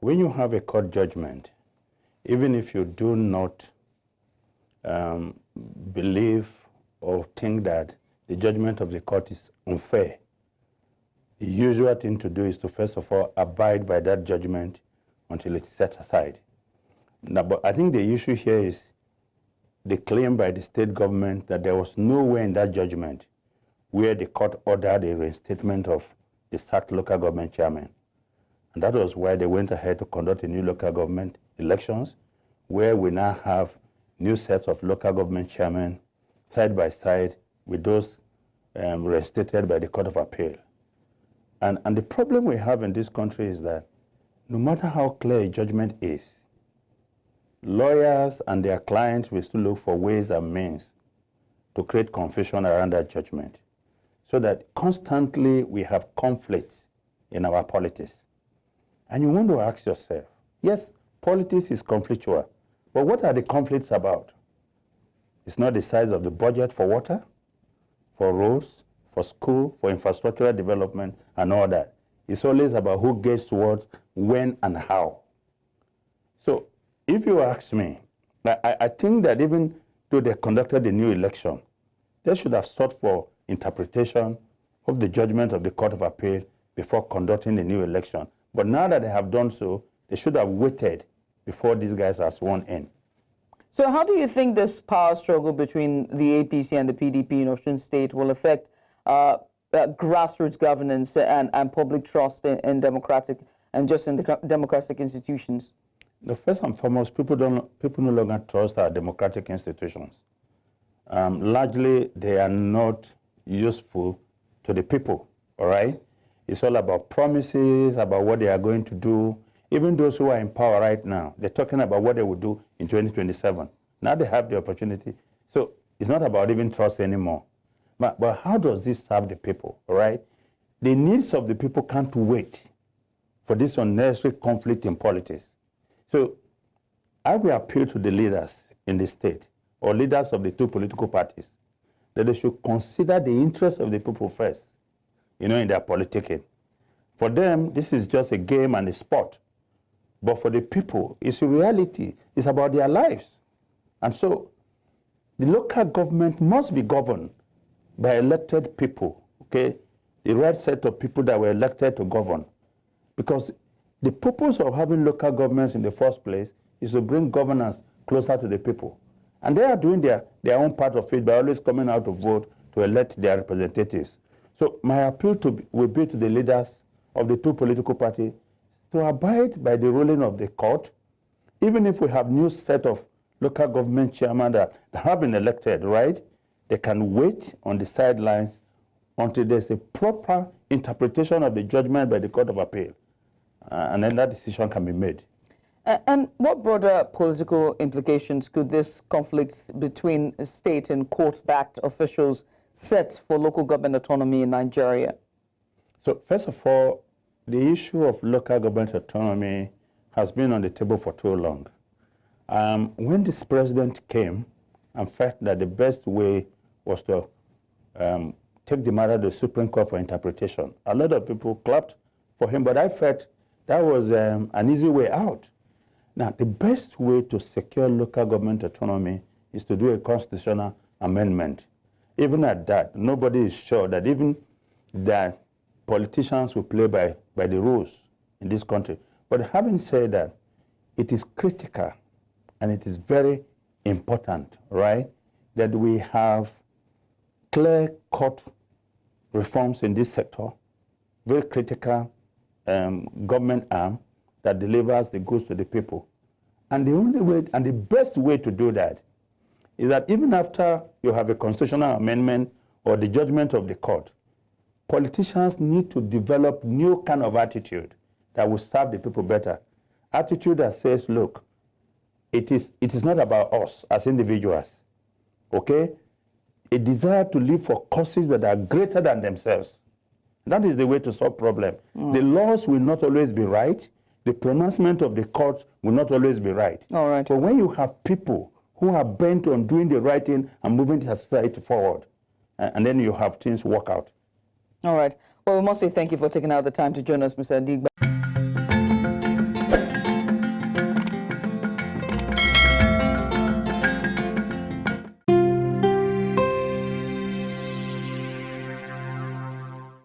when you have a court judgment, even if you do not believe or think that the judgment of the court is unfair, the usual thing to do is to first of all abide by that judgment until it's set aside. Now, but I think the issue here is the claim by the state government that there was nowhere in that judgment where the court ordered a reinstatement of the sacked local government chairman. And that was why they went ahead to conduct a new local government elections, where we now have new sets of local government chairmen side by side with those reinstated by the Court of Appeal. And the problem we have in this country is that no matter how clear a judgment is, lawyers and their clients will still look for ways and means to create confusion around that judgment, so that constantly we have conflicts in our politics. And you want to ask yourself, yes, politics is conflictual, but what are the conflicts about? It's not the size of the budget for water, for roads, for school, for infrastructural development, and all that. It's always about who gets what, when, and how. So if you ask me, I think that even though they conducted the new election, they should have sought for interpretation of the judgment of the Court of Appeal before conducting the new election. But now that they have done so, they should have waited before these guys are sworn in. So how do you think this power struggle between the APC and the PDP in Osun State will affect grassroots governance and public trust in democratic and just in the democratic institutions? The first and foremost, people no longer trust our democratic institutions. Largely, they are not useful to the people, all right? It's all about promises, about what they are going to do. Even those who are in power right now, they're talking about what they will do in 2027. Now they have the opportunity. So it's not about even trust anymore. But how does this serve the people, all right? The needs of the people can't wait for this unnecessary conflict in politics. So I will appeal to the leaders in the state, or leaders of the two political parties, that they should consider the interests of the people first, in their politicking. For them, this is just a game and a sport. But for the people, it's a reality. It's about their lives. And so the local government must be governed by elected people, okay? The right set of people that were elected to govern. Because the purpose of having local governments in the first place is to bring governance closer to the people. And they are doing their own part of it by always coming out to vote to elect their representatives. So my appeal will be to the leaders of the two political parties to abide by the ruling of the court, even if we have new set of local government chairmen that have been elected, right? They can wait on the sidelines until there's a proper interpretation of the judgment by the Court of Appeal. And then that decision can be made. And what broader political implications could this conflict between state and court-backed officials set for local government autonomy in Nigeria? So first of all, the issue of local government autonomy has been on the table for too long. When this president came and felt that the best way was to take the matter to the Supreme Court for interpretation, a lot of people clapped for him, but I felt that was an easy way out. Now, the best way to secure local government autonomy is to do a constitutional amendment. Even at that, nobody is sure that even that politicians will play by the rules in this country. But having said that, it is critical and it is very important, right, that we have clear-cut reforms in this sector, very critical government arm that delivers the goods to the people. And the only way, and the best way to do that is that even after you have a constitutional amendment or the judgment of the court, politicians need to develop new kind of attitude that will serve the people better. Attitude that says, look, it is not about us as individuals, okay? A desire to live for causes that are greater than themselves. That is the way to solve problems. The laws will not always be right. The pronouncement of the courts will not always be right. All right. But when you have people who are bent on doing the right thing and moving the society forward, and then you have things work out. All right. Well, we must say thank you for taking out the time to join us, Mr. Adigba.